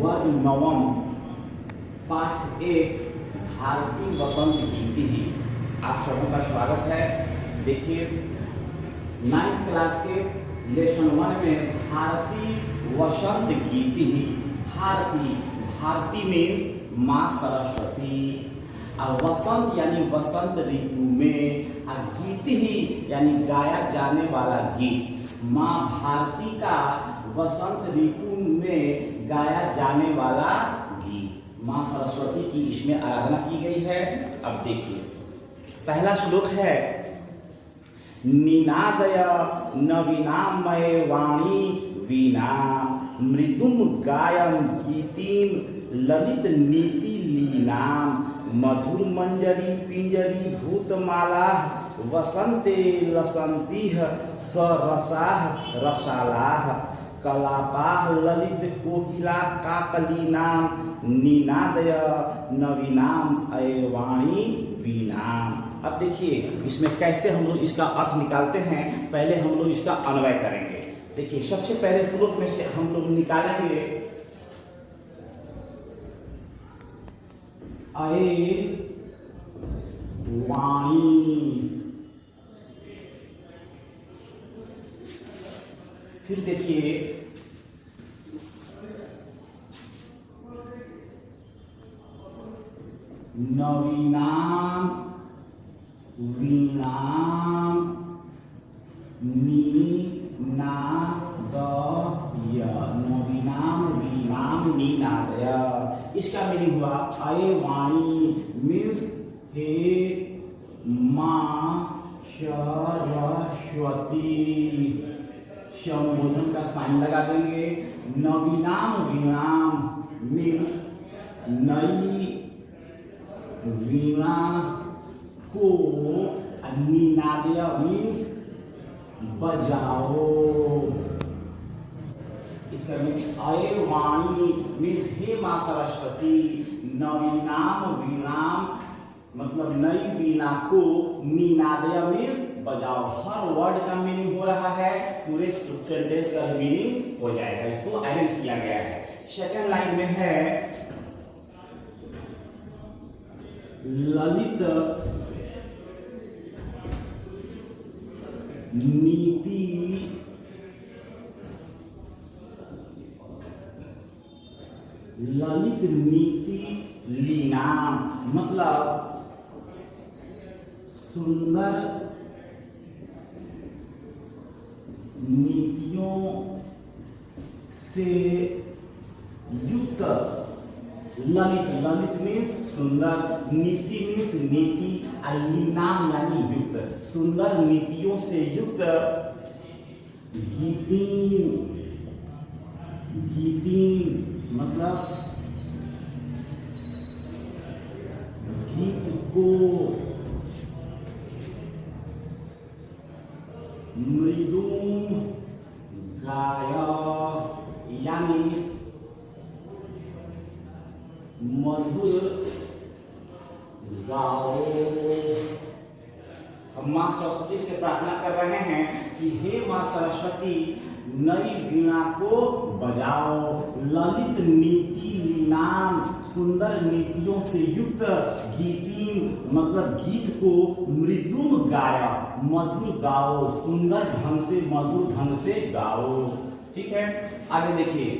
वर्ग नवम पाठ 1 भारतीय वसंत गीति ही आप सबों का स्वागत है। देखिए 9th क्लास के लेसन 1 में भारतीय वसंत गीति ही भारती मीन्स माँ सरस्वती, और वसंत यानी वसंत ऋतु में, और गीत ही यानी गाया जाने वाला गीत। माँ भारती का वसंत ऋतु में गाया जाने वाला गीत, माँ सरस्वती की इसमें आराधना की गई है। अब देखिए पहला श्लोक है, निनादय नवीनामय वाणी वीणा मृदुम गायन गीतिम ललित नीति लीनाम मधुर मंजरी पिंजरी भूतमाला वसंते लसंती सरसाह रसालाह कलापाह ललित कोकिला काकलीनाम निनादय नवीनाम अयवाणी वीणाम। अब देखिए इसमें कैसे हम लोग इसका अर्थ निकालते हैं। पहले हम लोग इसका अन्वय करेंगे। देखिए सबसे पहले श्लोक में से हम लोग निकालेंगे अये वाणी, फिर देखिए नवीनाम वीणाम नीनादय, नवीनाम वीणाम नीनादय। इसका मीनिंग हुआ अये वाणी मीन्स हे माँ सरस्वती, संबोधन का साइन लगा देंगे। नवीनाम वीणाम मीन्स नई वीणा को, निनादय मीन्स बजाओ। इसका मीन्स अये वाणी मीन्स हे माँ सरस्वती, नवीनाम वीणाम मतलब नई वीणा को, निनादय मीन्स बजाओ। हर वर्ड का मीनिंग हो रहा है, पूरे सेंटेंस का मीनिंग हो जाएगा। इसको अरेंज किया गया है। सेकंड लाइन में है ललित नीति ललित नीति लीनाम मतलब सुंदर नीतियों से युक्त। ललित मीन्स सुंदर, नीति मीन्स नीति, और लीनाम यानी युक्त, सुंदर नीतियों से युक्त गीति मतलब गीत को मृदुम गाय यानी मधुर गाओ। हम माँ सरस्वती से प्रार्थना कर रहे हैं कि हे माँ सरस्वती नई वीणा को बजाओ, ललित नीति लीनाम सुंदर नीतियों से युक्त गीति मतलब गीत को मृदुम गाया मधुर गाओ, सुंदर ढंग से मधुर ढंग से गाओ। ठीक है, आगे देखिए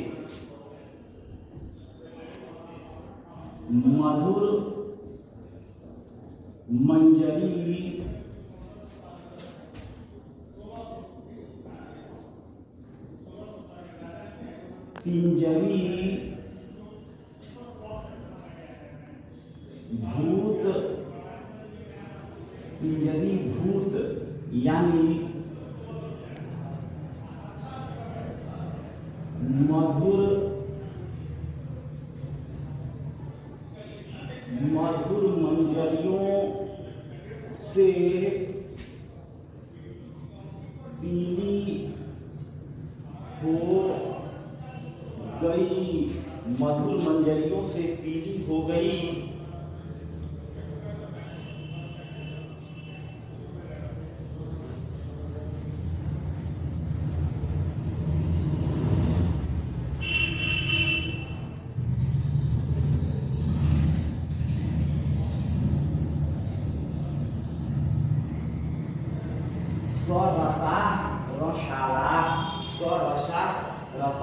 मधुर मंजरी पिंजरी भूत यानी मधुर मंजरियों से पीली हो गई, मधुर मंजरियों से पीली हो गई।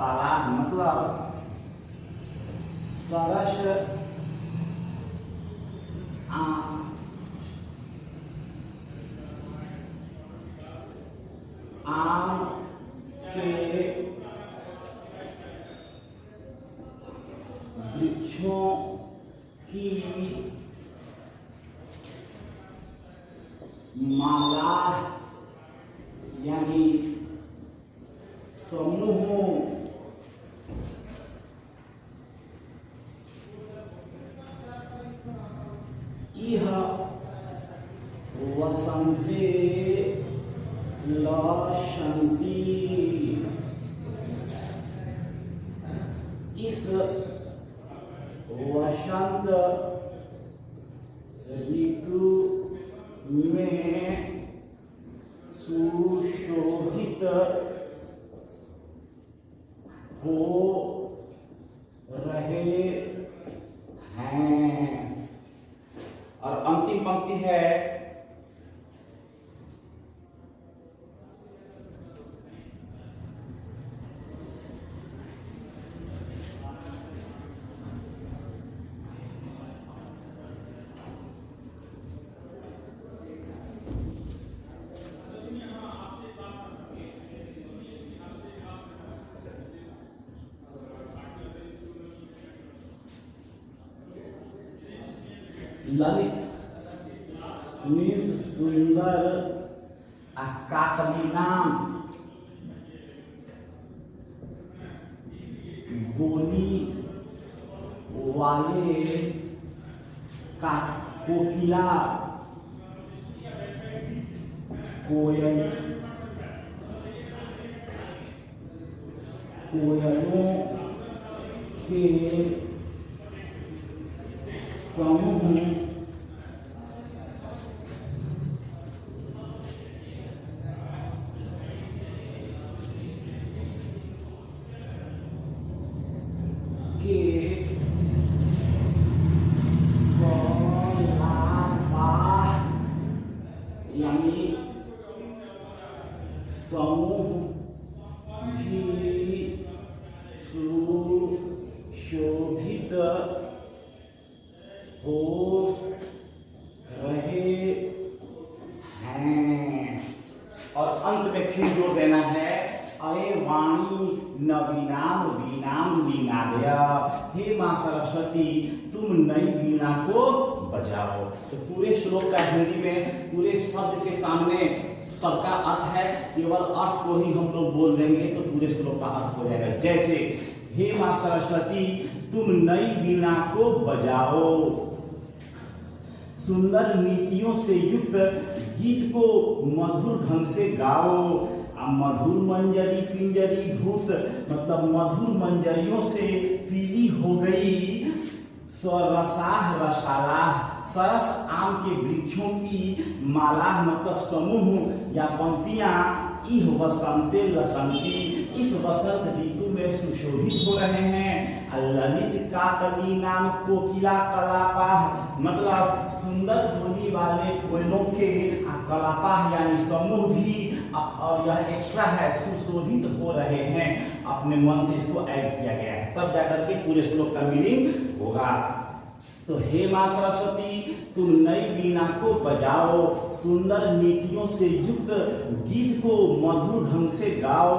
रसाला मतलब सरस आम के वृक्षों की माला यानी समूहों यह वसंते लशंति इस वसंत ऋतु में सुशोभित हो रहे हैं। और अंतिम पंक्ति है ललित मीन्स सुंदर, काकलीनाम बोली वाले, का कोकिला कोयल, कोयलों के समूह के यानी समूह भी सुशोभित हो रहे हैं। और अंत में फिर जोड़ देना है अरे वाणी नवीनाम वीणाम वीणादय, हे मां सरस्वती तुम नई वीणा को बजाओ। तो पूरे श्लोक का हिंदी में पूरे शब्द के सामने सबका अर्थ है, केवल अर्थ को ही हम लोग बोल देंगे तो पूरे श्लोक का अर्थ हो जाएगा। जैसे हे मां सरस्वती तुम नई वीणा को बजाओ, सुंदर नीतियों से युक्त गीत को मधुर ढंग से गाओ। मधुर मंजरी पिंजरी भूत मतलब मधुर मंजरियों से पीली हो गई। सरसाह रसाला सरस आम के वृक्षों की माला मतलब समूह या पंक्तियां इह वसंते लसंती इस वसंत ऋतु में सुशोभित हो रहे हैं। ललित काकली नाम कोकिला कलापाह मतलब सुंदर बोली वाले कोयलों के कलापाह यानी समूह भी, और यह एक्स्ट्रा है, सुशोभित हो रहे हैं। अपने मन से इसको ऐड किया गया है, तब जाकर के पूरे श्लोक का मीनिंग होगा। तो हे मां सरस्वती तुम नई वीणा को बजाओ, सुंदर नीतियों से युक्त गीत को मधुर ढंग से गाओ।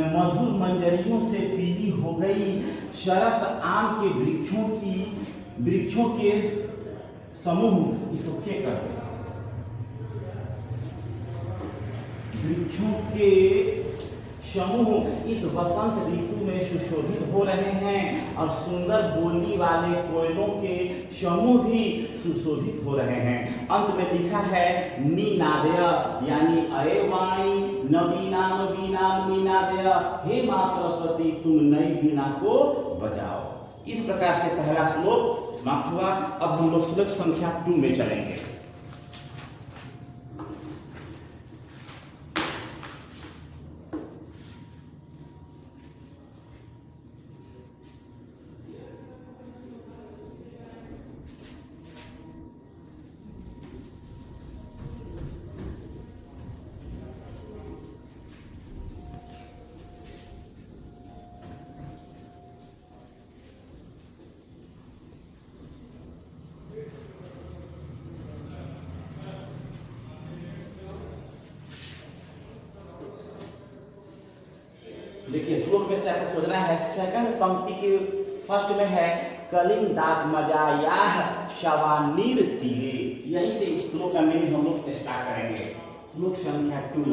मधुर मंजरियों से पीली हो गई सरस आम के वृक्षों के समूह, इसको क्या करते हैं, वृक्षों के समूह इस वसंत ऋतु में सुशोभित हो रहे हैं और सुंदर बोली वाले कोयलों के समूह भी सुशोभित हो रहे हैं। अंत में लिखा है नीनादय यानी अये वाणी नवीनाम वीणाम नीनादय, हे मां सरस्वती तुम नई वीणा को बजाओ। इस प्रकार से पहला श्लोक समाप्त हुआ। अब हम लोग श्लोक संख्या 2 में चलेंगे। देखिए श्लोक में से आपको सोचना है, सेकंड पंक्ति के फर्स्ट में है कलिंग दात मजाया शवानीर तीरे। यहीं से इस श्लोक का मीनिंग हम लोग स्टार्ट करेंगे। श्लोक संख्या 2।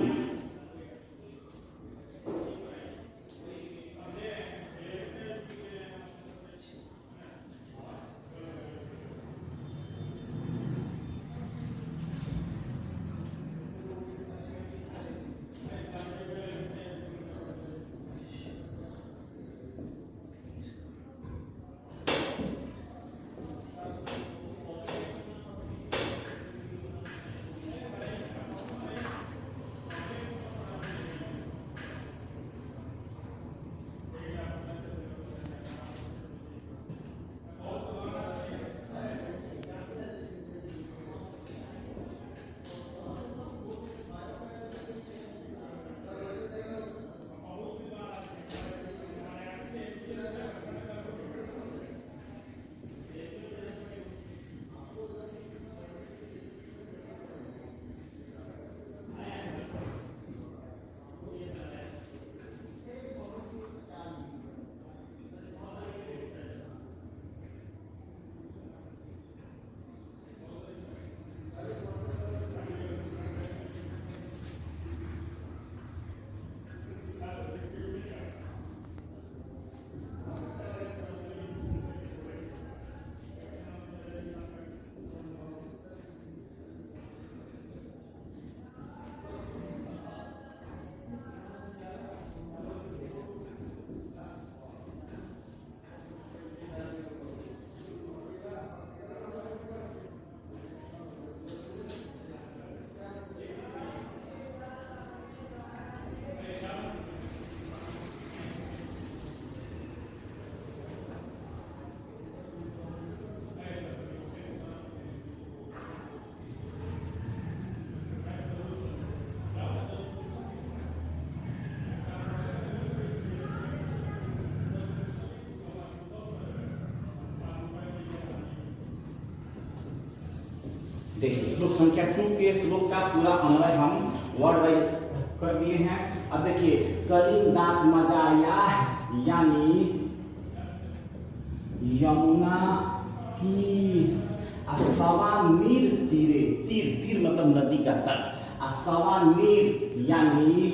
देखिए श्लोक संख्या 2 के श्लोक का पूरा अन्वय हम वर्ड वाइज कर दिए हैं। अब देखिए कलिंग दात मजाया यानी यमुना की सवा नीर तीरे, तीर तीर मतलब नदी का तट, सवा नीर यानी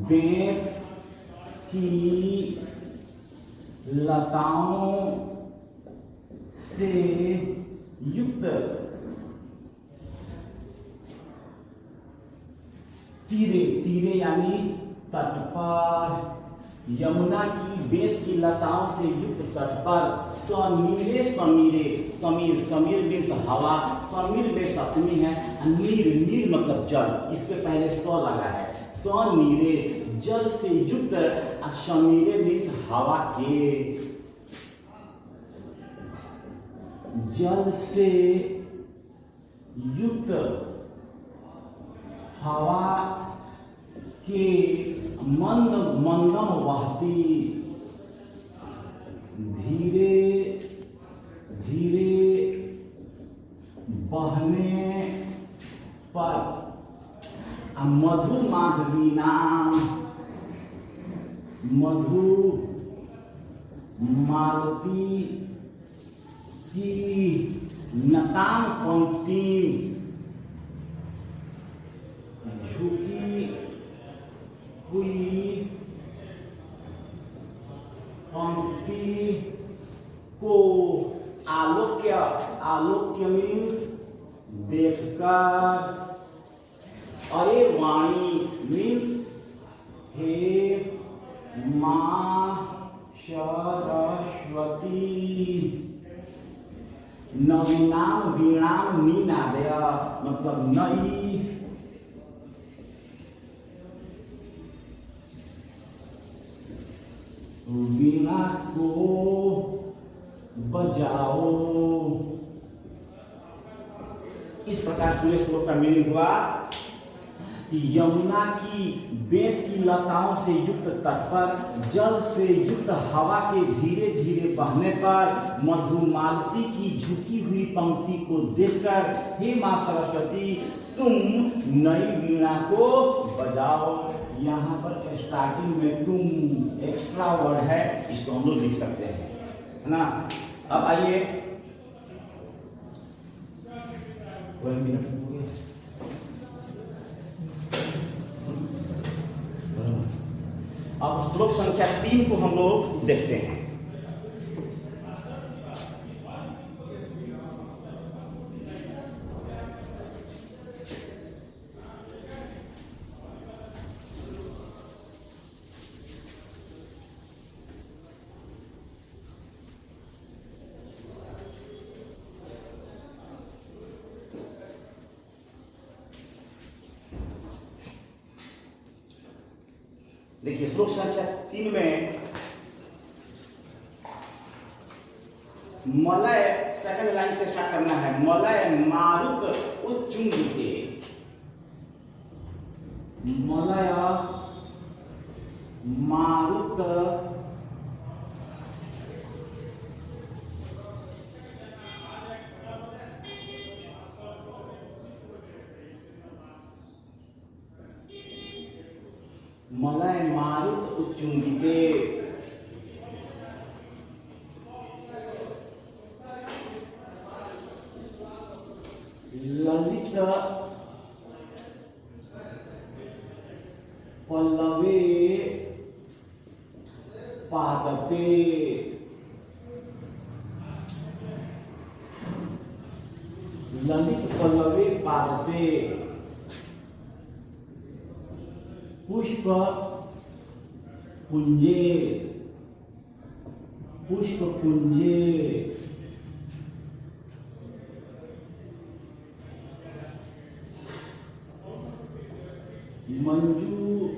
बेत की लताओं से युक्त तीरे, तीरे यानी तट पर, यमुना की बेत की लताओं से युक्त तट पर समीरे समीरे, समीर समीर मीन्स हवा, समीर में सप्तमी है, नीर नीर मतलब जल, इस पे पहले स लगा है, समीरे जल से युक्त, समीरे मीन्स हवा के, जल से युक्त हवा के मंद मंदम बहती, धीरे धीरे बहने पर मधु माधवी नाम, मधु मालती की नतान पंक्ति झुकी हुई पंक्ति को आलोक्य, आलोक्य मीन्स देखकर, अरे वाणी मीन्स हे मां सरस्वती, नवीनाम वीणाम नीनादय मतलब नई, वीणा को बजाओ। इस प्रकार पूरे श्लोक का मीनिंग हुआ कि यमुना की बेत की लताओं से युक्त तट पर जल से युक्त हवा के धीरे धीरे बहने पर मधुमालती की झुकी हुई पंक्ति को देखकर हे मां सरस्वती तुम नई वीणा को बजाओ। यहाँ पर स्टार्टिंग में तुम एक्स्ट्रा वर्ड है, इसको हम लोग लिख सकते हैं, है ना। अब आइए, अब श्लोक संख्या 3 को हम लोग देखते हैं। देखिए श्लोक संख्या 3 में मलय, सेकंड लाइन से स्टार्ट करना है। मलय मारुत उच्चुंगिते, मलय मारुत मलय मारुत उच्चुंगिते, ललित पल्लवे पादपे, ललित पल्लवे पादपे, पुष्प पुंजे, पुष्प पुंजे, मंजू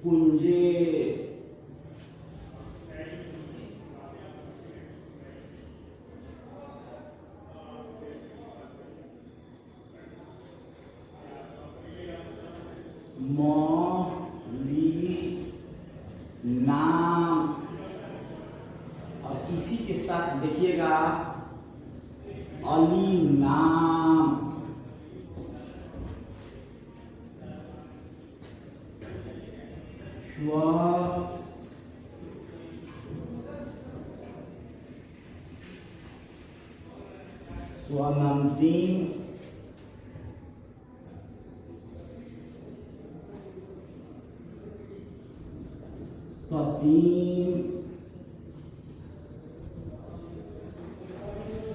पुंजे, नाम। और इसी के साथ देखिएगा अली नाम, स्वनंदी, ततीम,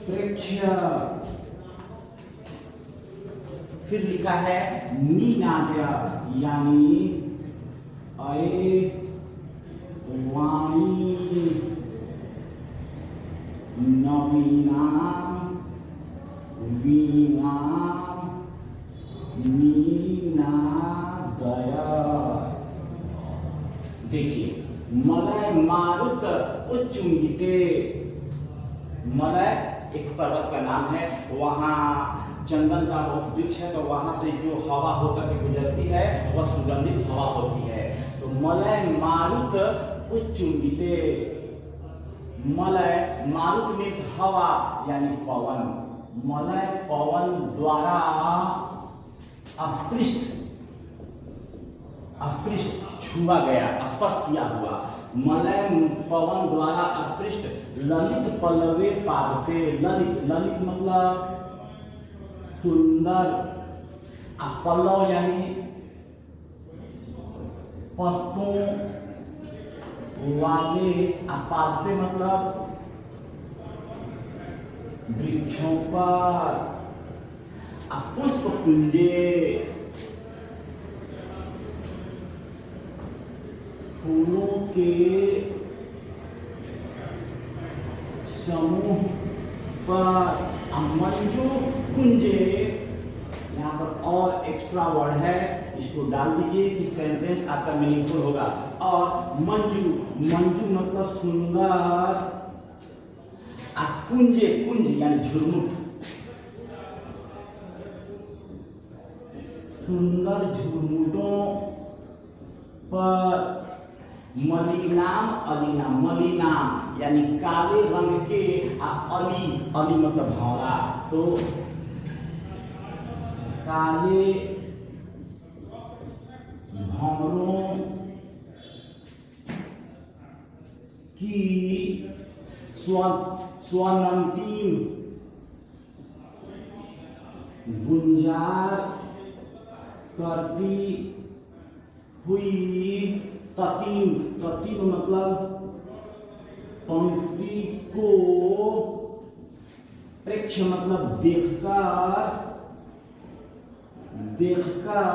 प्रेक्ष्य। फिर लिखा है नीनाद्य, यानी अये वाणी, नवीना, वीणा, नीनादय। देखिए मलय मारुत उच्चुंगिते, मलय एक पर्वत का नाम है, वहां चंदन का बहुत वृक्ष है, तो वहां से जो हवा होकर के गुजरती है वह सुगंधित हवा होती है। तो मलय मारुत उच्चुंगिते, मलय मारुत मीन्स हवा यानी पवन, मलय पवन द्वारा अस्पृष्ट, अस्पृष्ट छुआ गया, स्पर्श किया हुआ, मलय पवन द्वारा अस्पृष्ट, ललित पल्लवे पादपे, ललित, ललित मतलब सुंदर, पल्लव यानी पत्तों वाले, पादपे मतलब वृक्षों पर, पुष्प कुंजे फूलों के समूह पर, मंजू कुंजे, यहाँ पर और एक्स्ट्रा वर्ड है, इसको डाल दीजिए कि सेंटेंस आपका मीनिंगफुल होगा। और मंजू, मंजू मतलब सुंदर, कुंजे, कुंज यानी झुरमुट, सुंदर झुरमुटों पर, मलिनाम अलीनाम, मलिनाम यानी काले रंग के, अली, अली मतलब भौरा, तो काले की स्वनंतिम गुंजार करती हुई ततीम, ततीम मतलब पंक्ति को, प्रेक्ष मतलब देखकर, देखकर,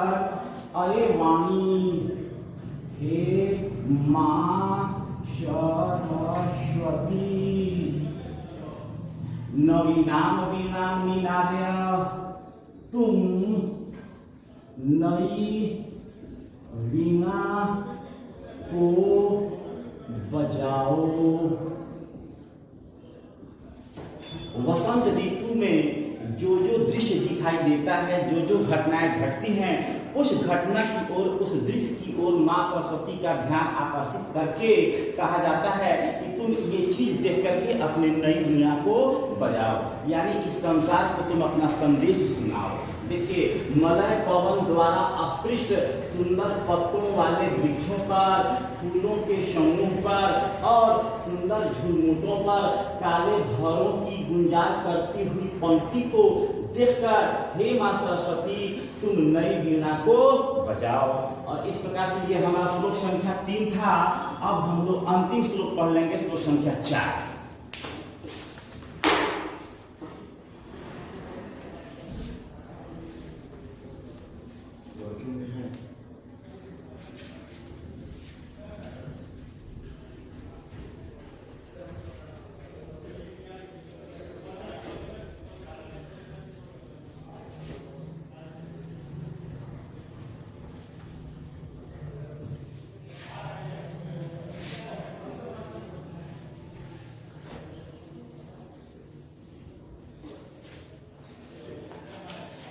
अरे वाणी हे मां सरस्वती नवीनाम वीणाम निनादय, तुम नई वीणा को बजाओ। वसंत ऋतु में जो जो दृश्य दिखाई देता है, जो जो घटनाएं घटती हैं, उस घटना की ओर, उस दृश्य की ओर मां सरस्वती का ध्यान आकर्षित करके कहा जाता है कि तुम ये चीज देख करके अपने नई दुनिया को बजाओ, यानी इस संसार को तुम अपना संदेश सुनाओ। देखिए, मलय पवन द्वारा अस्पृष्ट सुंदर पत्तों वाले वृक्षों पर, फूलों के समूह पर और सुंदर झुरमुटों पर काले भौरों की गुंजार करती हुई पंक्ति को देखकर हे मां सरस्वती तुम नई वीणा को बजाओ। और इस प्रकार से ये हमारा श्लोक संख्या 3 था। अब हम लोग अंतिम श्लोक पढ़ लेंगे, श्लोक संख्या 4।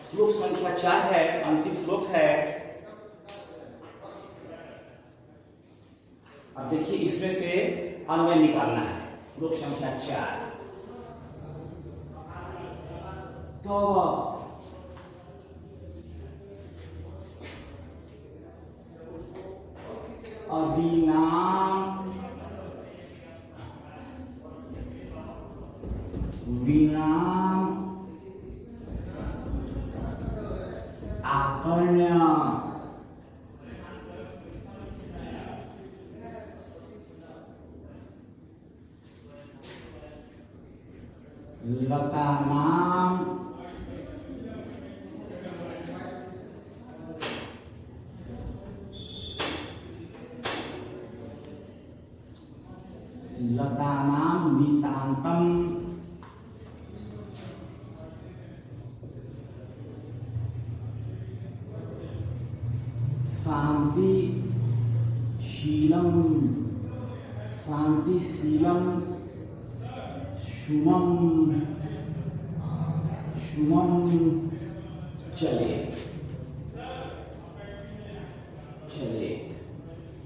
श्लोक संख्या 4 है, अंतिम श्लोक है। अब देखिए, इसमें से अन्वय निकालना है। श्लोक संख्या 4, तो अदीनाम वीणाम आकर्ण्य लतानाम नितांतम शांतिशीलम शुमम चले।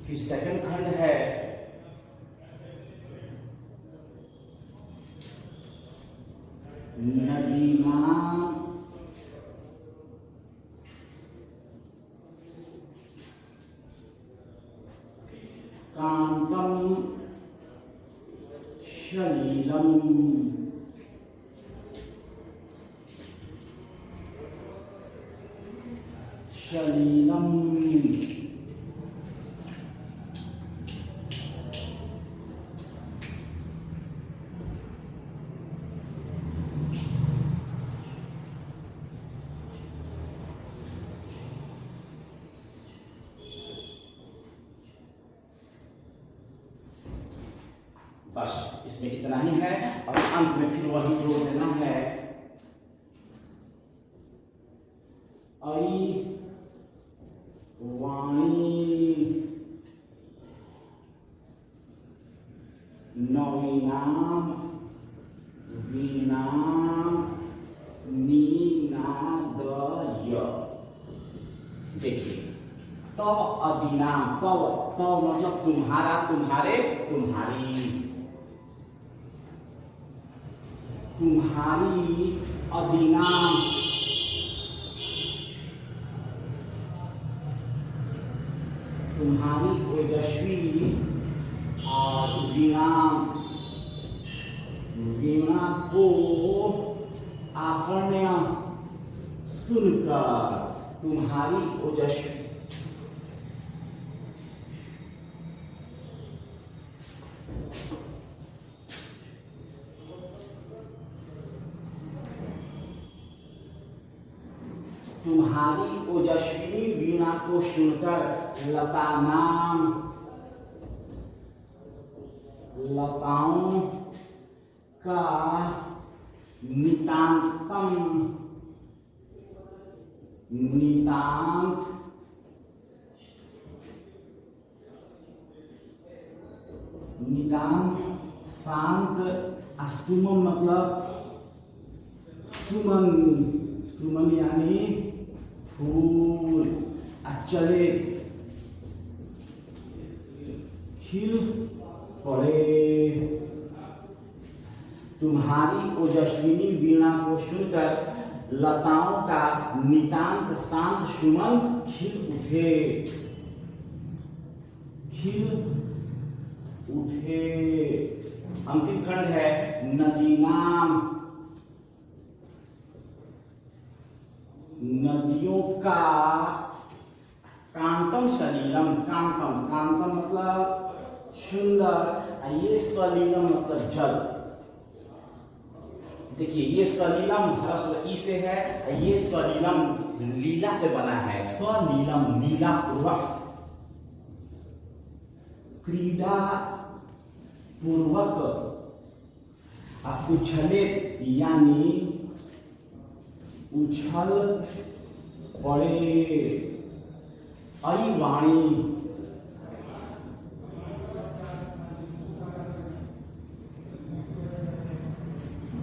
फिर सेकंड खंड है, नदीमा कांतम शलीलम बस इसमें इतना ही है। और अंत में फिर वही जोड़ देना है, आई वाणी नवीनाम वीणाम निनादय। देखिए, तब अदीनाम, तब मतलब तुम्हारा, तुम्हारे, तुम्हारी, तुम्हारी अदीनाम तुम्हारी ओजस्वी और वीणा लावण्य सुनकर तुम्हारी ओजस्वी तुम्हारी ओजस्विनी वीणा को सुनकर लताओं का नितांत शांत सुमन मतलब सुमन यानी फूल चले खिल पड़े। तुम्हारी ओजस्विनी वीणा को सुनकर लताओं का नितांत शांत सुमन खिल उठे। अंतिम खंड है नदियों का कांतम सलीलम। कांतम मतलब सुंदर, ये सलीलम मतलब जल। देखिए ये सलीलम ह्रस्व ई से है, ये सलीलम लीला से बना है। सलीलम लीला पूर्वक, क्रीड़ा पूर्वक उछले यानी उछल पड़े। अई वाणी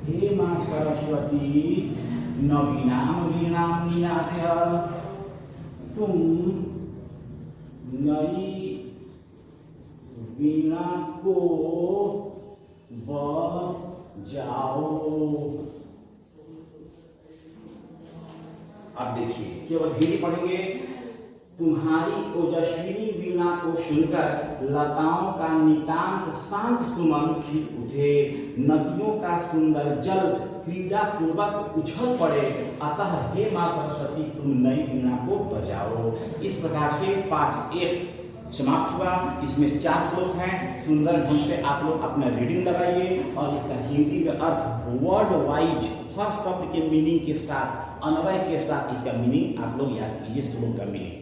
हे मां सरस्वती नवीनाम वीणाम निनाद्य। तुम नई वीणा को बजाओ। अब देखिए केवल धीरे पढ़ेंगे। तुम्हारी ओजस्विनी वीणा को सुनकर लताओं का नितांत शांत सुमन खिल उठे। नदियों का सुंदर जल क्रीड़ा पूर्वक उछल पड़े। अतः हे मां सरस्वती तुम नई वीणा को बजाओ। इस प्रकार से पाठ 1 समाप्त हुआ। इसमें 4 श्लोक हैं। सुंदर ढंग से आप लोग अपना रीडिंग लगाइए और इसका हिंदी में अर्थ वर्ड वाइज हर शब्द के मीनिंग के साथ, अन्वय के साथ इसका मीनिंग आप लोग याद कीजिए। श्लोक का मीनिंग